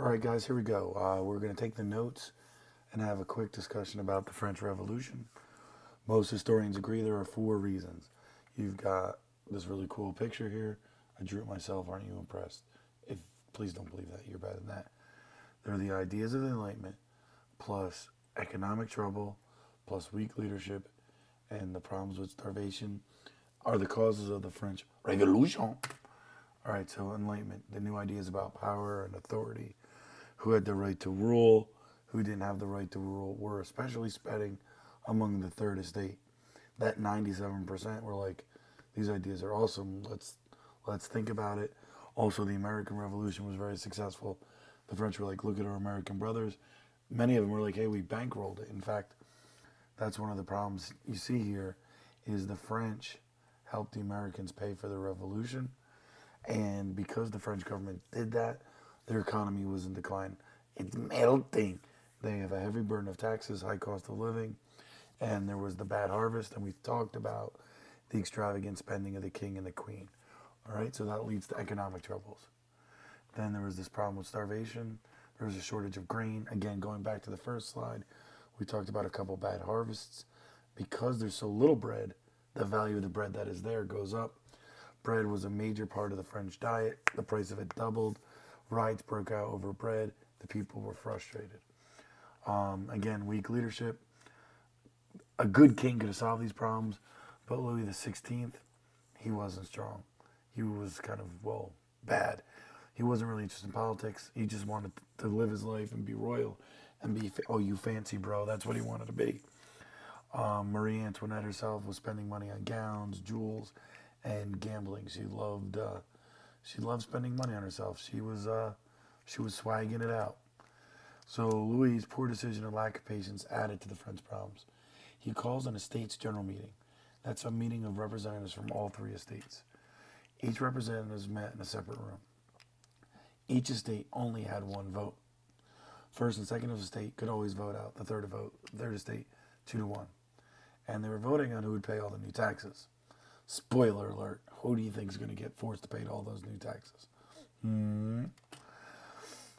All right, guys, here we go. We're going to take the notes and have a quick discussion about the French Revolution. Most historians agree there are 4 reasons. You've got this really cool picture here. I drew it myself. Aren't you impressed? Please don't believe that. You're better than that. They're the ideas of the Enlightenment, plus economic trouble, plus weak leadership, and the problems with starvation are the causes of the French Revolution. All right, so Enlightenment, the new ideas about power and authority, who had the right to rule, who didn't have the right to rule, were especially spreading among the Third Estate. That 97% were like, these ideas are awesome, let's think about it. Also, the American Revolution was very successful. The French were like, look at our American brothers. Many of them were like, hey, we bankrolled it. In fact, that's one of the problems you see here is the French helped the Americans pay for the revolution. And because the French government did that, their economy was in decline. It's melting. They have a heavy burden of taxes, high cost of living, and there was the bad harvest, and we talked about the extravagant spending of the king and the queen. All right, so that leads to economic troubles. Then there was this problem with starvation. There was a shortage of grain. Again, going back to the first slide, we talked about a couple bad harvests. Because there's so little bread, the value of the bread that is there goes up. Bread was a major part of the French diet. The price of it doubled. Riots broke out over bread. The people were frustrated. Again, weak leadership. A good king could have solved these problems, but Louis XVI, he wasn't strong. He was kind of, well, bad. He wasn't really interested in politics. He just wanted to live his life and be royal and be, oh, you fancy, bro. That's what he wanted to be. Marie Antoinette herself was spending money on gowns, jewels, and gambling. She loved spending money on herself. She was swagging it out. So Louis's poor decision and lack of patience added to the French problems. He calls an estates general meeting. That's a meeting of representatives from all 3 estates. Each representative met in a separate room. Each estate only had 1 vote. First and second estate could always vote out the third estate 2-1. And they were voting on who would pay all the new taxes. Spoiler alert, who do you think is going to get forced to pay all those new taxes?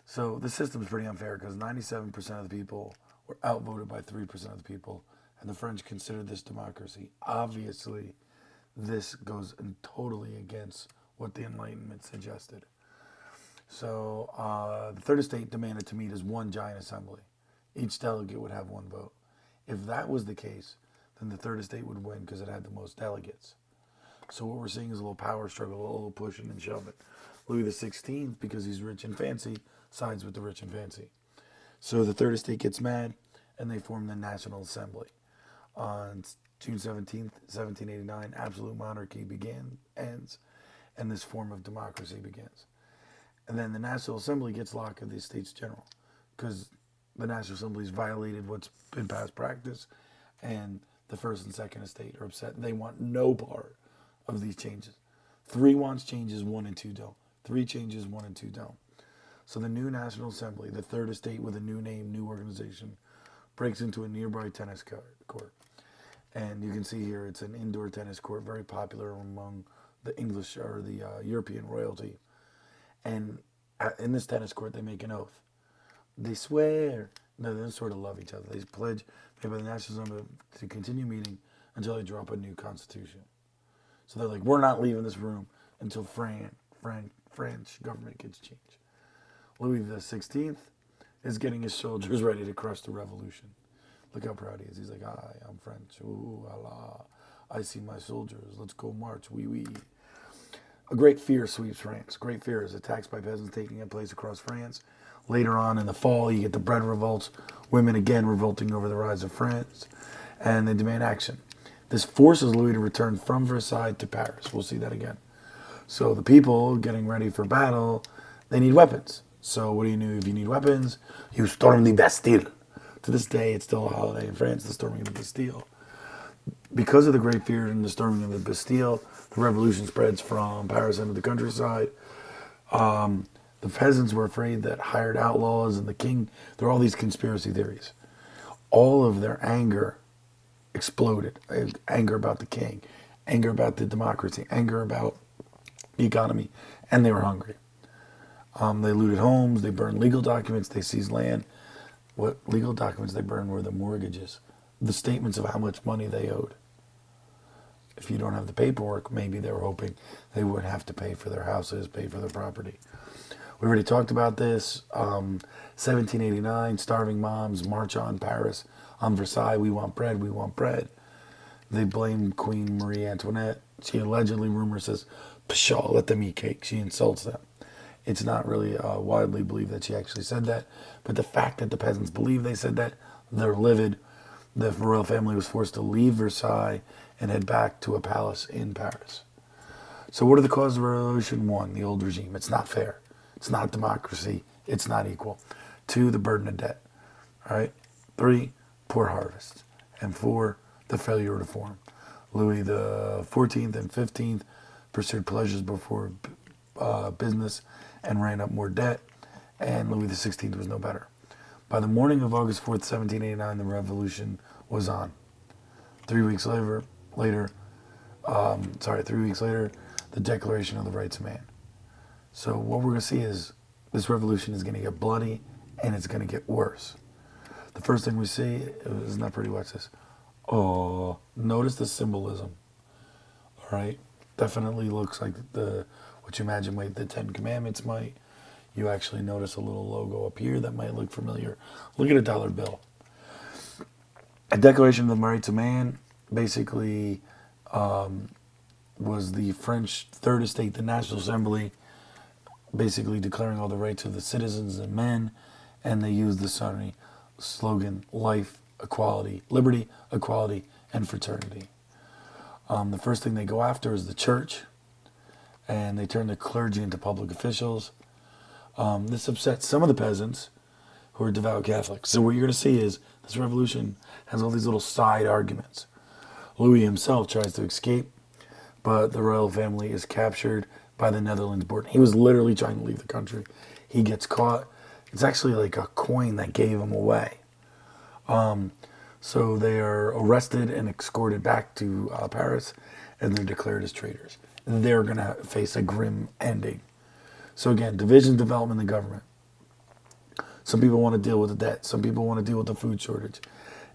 So the system is pretty unfair because 97% of the people were outvoted by 3% of the people, and the French considered this democracy. Obviously, this goes totally against what the Enlightenment suggested. So the third estate demanded to meet as 1 giant assembly. Each delegate would have 1 vote. If that was the case, then the third estate would win because it had the most delegates. So what we're seeing is a little power struggle, a little pushing and shoving. Louis XVI, because he's rich and fancy, sides with the rich and fancy. So the third estate gets mad, and they form the National Assembly. On June 17th, 1789, absolute monarchy ends, and this form of democracy begins. And then the National Assembly gets locked at the States General because the National Assembly's violated what's been past practice, and the first and second estate are upset. They want no part of these changes. 3 wants changes, 1 and 2 don't. 3 changes, 1 and 2 don't. So the new National Assembly, the third estate with a new name, new organization, breaks into a nearby tennis court. And you can see here it's an indoor tennis court, very popular among the English or the European royalty. And in this tennis court, they make an oath. They swear. No, they sort of love each other. They pledge made by the National Assembly to continue meeting until they draw up a new constitution. So they're like, we're not leaving this room until French government gets changed. Louis XVI is getting his soldiers ready to crush the revolution. Look how proud he is. He's like, I'm French. Ooh, Allah. I see my soldiers. Let's go march. Oui, oui. A great fear sweeps France. Great fear is attacks by peasants taking place across France. Later on in the fall, you get the bread revolts. Women again revolting over the rise of France. And they demand action. This forces Louis to return from Versailles to Paris. We'll see that again. So the people getting ready for battle, they need weapons. So what do you do if you need weapons? You storm the Bastille. To this day, it's still a holiday in France, the storming of the Bastille. Because of the great fear and the storming of the Bastille, the revolution spreads from Paris into the countryside. The peasants were afraid that hired outlaws and the king, there are all these conspiracy theories. All of their anger exploded. Anger about the king, anger about the democracy, anger about the economy, and they were hungry. They looted homes, they burned legal documents, they seized land. What legal documents they burned were the mortgages, the statements of how much money they owed. If you don't have the paperwork, maybe they were hoping they wouldn't have to pay for their houses, pay for their property. We already talked about this. 1789, starving moms march on Paris, on Versailles. We want bread, we want bread. They blame Queen Marie Antoinette. She allegedly, rumor says, pshaw, let them eat cake. She insults them. It's not really widely believed that she actually said that. But the fact that the peasants believe they said that, they're livid. The royal family was forced to leave Versailles and head back to a palace in Paris. So what are the causes of the revolution? 1, the old regime. It's not fair. It's not democracy. It's not equal. 2, the burden of debt. All right. 3, poor harvests. And 4, the failure of reform. Louis the 14th and 15th pursued pleasures before business and ran up more debt. And Louis the 16th was no better. By the morning of August 4th, 1789, the revolution was on. 3 weeks later, 3 weeks later, the Declaration of the Rights of Man. So what we're going to see is this revolution is going to get bloody and it's going to get worse. The first thing we see, isn't that pretty? Watch this. Oh, notice the symbolism. All right, definitely looks like what you imagine the 10 Commandments might. You actually notice a little logo up here that might look familiar. Look at a dollar bill. A Declaration of the Rights of Man basically was the French Third Estate, the National Assembly, basically declaring all the rights of the citizens and men, and they used the slogan, life, equality, liberty, equality, and fraternity. The first thing they go after is the church, and they turn the clergy into public officials. This upsets some of the peasants who are devout Catholics. So what you're going to see is this revolution has all these little side arguments. Louis himself tries to escape, but the royal family is captured by the Netherlands board. He was literally trying to leave the country. He gets caught. It's actually like a coin that gave him away. So they are arrested and escorted back to Paris, and they're declared as traitors. They're going to face a grim ending. So again, division, development, and government. Some people want to deal with the debt. Some people want to deal with the food shortage.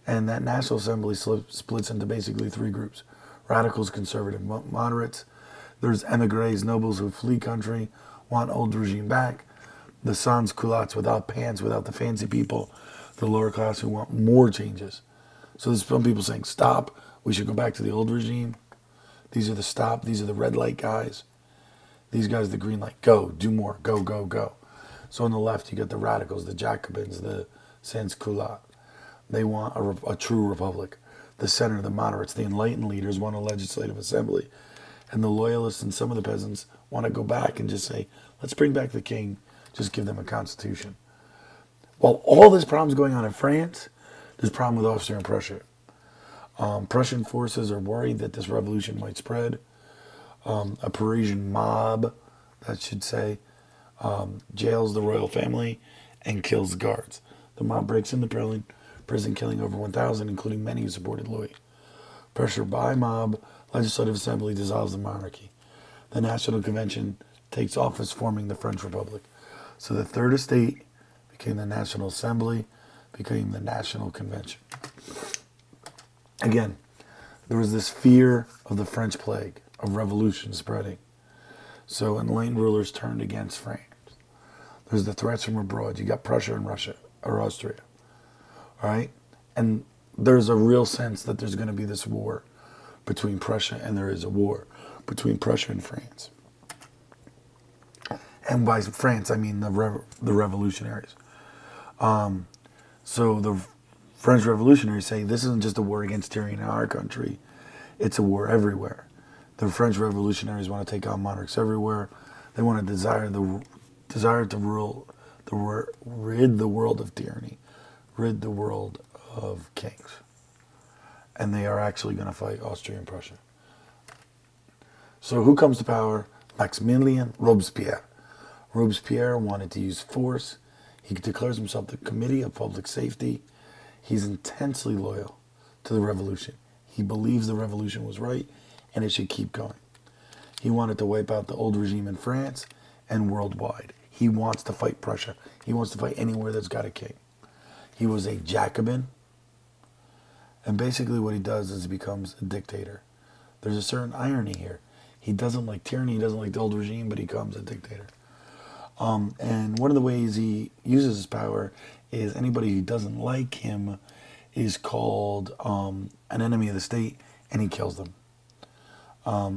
And that National Assembly splits into basically 3 groups. Radicals, conservative, moderates. There's emigres, nobles who flee country, want old regime back. The sans culottes, without pants, without the fancy people. The lower class who want more changes. So there's some people saying, stop, we should go back to the old regime. These are the stop, these are the red light guys. These guys, the green light, go, do more, go, go, go. So on the left, you get the radicals, the Jacobins, the sans-culottes. They want a true republic. The center, the moderates, the enlightened leaders want a legislative assembly. And the loyalists and some of the peasants want to go back and just say, let's bring back the king, just give them a constitution. While all this problem's going on in France, there's a problem with Austria and Prussia. Prussian forces are worried that this revolution might spread. A Parisian mob, that should say, jails the royal family and kills the guards. The mob breaks into prison, killing over 1,000, including many who supported Louis. Pressure by mob, legislative assembly dissolves the monarchy. The National Convention takes office, forming the French Republic. So the Third Estate became the National Assembly, became the National Convention. Again, there was this fear of the French plague, of revolution spreading. So enlightened rulers turned against France. There's the threats from abroad. You got Prussia and Russia, or Austria. All right? And there's a real sense that there's going to be this war between Prussia, and there is a war between Prussia and France. And by France, I mean the revolutionaries. So the French revolutionaries say this isn't just a war against tyranny in our country, it's a war everywhere. The French revolutionaries want to take on monarchs everywhere. They want to desire to rid the world of tyranny, rid the world of kings. And they are actually going to fight Austria and Prussia. So who comes to power? Maximilien Robespierre. Robespierre wanted to use force. He declares himself the Committee of Public Safety. He's intensely loyal to the revolution. He believes the revolution was right and it should keep going. He wanted to wipe out the old regime in France and worldwide. He wants to fight Prussia. He wants to fight anywhere that's got a king. He was a Jacobin. And basically what he does is he becomes a dictator. There's a certain irony here. He doesn't like tyranny. He doesn't like the old regime, but he becomes a dictator. And one of the ways he uses his power is anybody who doesn't like him is called an enemy of the state, and he kills them,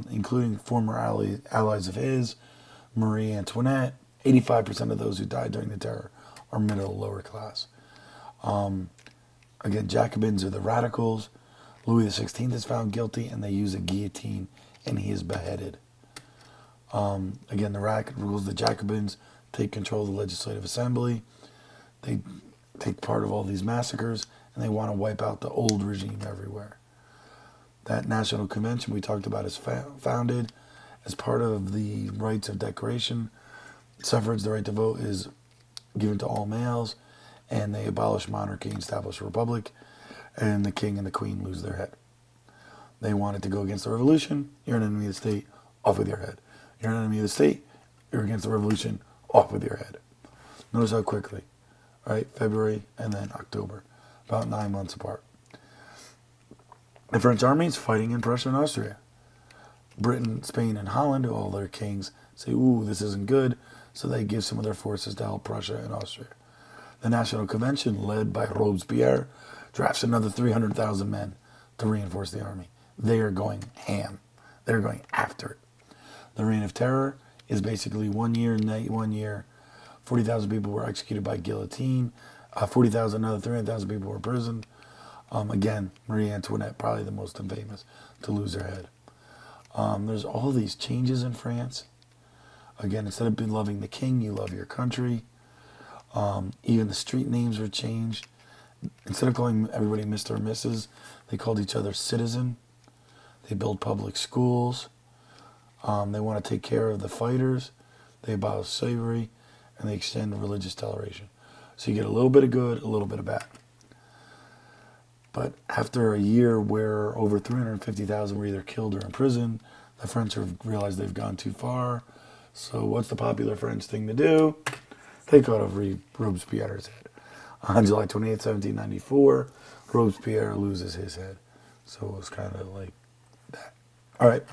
including former allies of his, Marie Antoinette. 85% of those who died during the terror are middle lower class. Again, Jacobins are the radicals. Louis XVI is found guilty, and they use a guillotine, and he is beheaded. Again, the radicals, the Jacobins, take control of the Legislative Assembly. They take part of all these massacres, and they want to wipe out the old regime everywhere. That National Convention we talked about is founded as part of the rights of declaration. Suffrage, the right to vote, is given to all males, and they abolish monarchy and establish a republic, and the king and the queen lose their head. They wanted to go against the revolution. You're an enemy of the state, off with your head. You're an enemy of the state, you're against the revolution, off with your head. Notice how quickly, right? February and then October, about 9 months apart. The French army is fighting in Prussia and Austria. Britain, Spain, and Holland, all their kings, say, ooh, this isn't good, so they give some of their forces to help Prussia and Austria. The National Convention, led by Robespierre, drafts another 300,000 men to reinforce the army. They are going ham. They're going after it. The Reign of Terror is basically 1 year, 1 year. 40,000 people were executed by guillotine. 40,000, another 300,000 people were imprisoned. Again, Marie Antoinette, probably the most infamous, to lose her head. There's all these changes in France. Again, instead of loving the king, you love your country. Even the street names were changed. Instead of calling everybody Mr. or Mrs., they called each other citizen. They build public schools. They want to take care of the fighters. They abolish slavery, and they extend religious toleration. So you get a little bit of good, a little bit of bad. But after a year where over 350,000 were either killed or imprisoned, the French have realized they've gone too far. So what's the popular French thing to do? They cut off Robespierre's head. On July 28, 1794, Robespierre loses his head. So it was kind of like that. All right.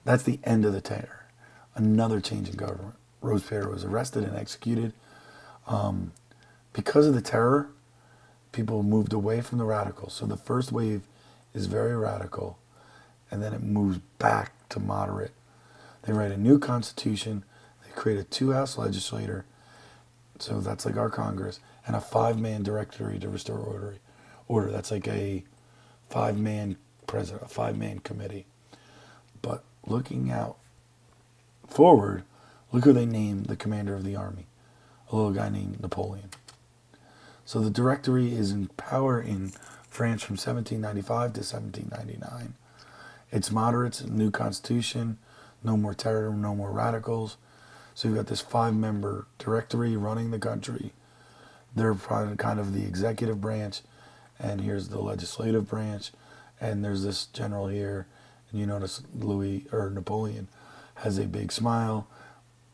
That's the end of the terror. Another change in government. Robespierre was arrested and executed. Because of the terror, people moved away from the radicals. So the first wave is very radical, and then it moves back to moderate. They write a new constitution. They create a 2-house legislature. So that's like our Congress, and a 5-man directory to restore order. That's like a 5-man president, a 5-man committee. But looking out forward, look who they named the commander of the army, a little guy named Napoleon. So the directory is in power in France from 1795 to 1799. It's moderates, new constitution, no more terror, no more radicals. So you've got this 5-member directory running the country. They're kind of the executive branch, and here's the legislative branch, and there's this general here, and you notice Napoleon has a big smile.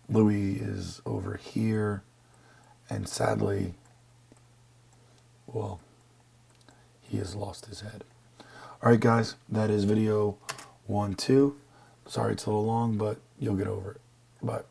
Louis is over here, and sadly, well, he has lost his head. All right, guys, that is video 1, 2. Sorry it's a little long, but you'll get over it. Bye.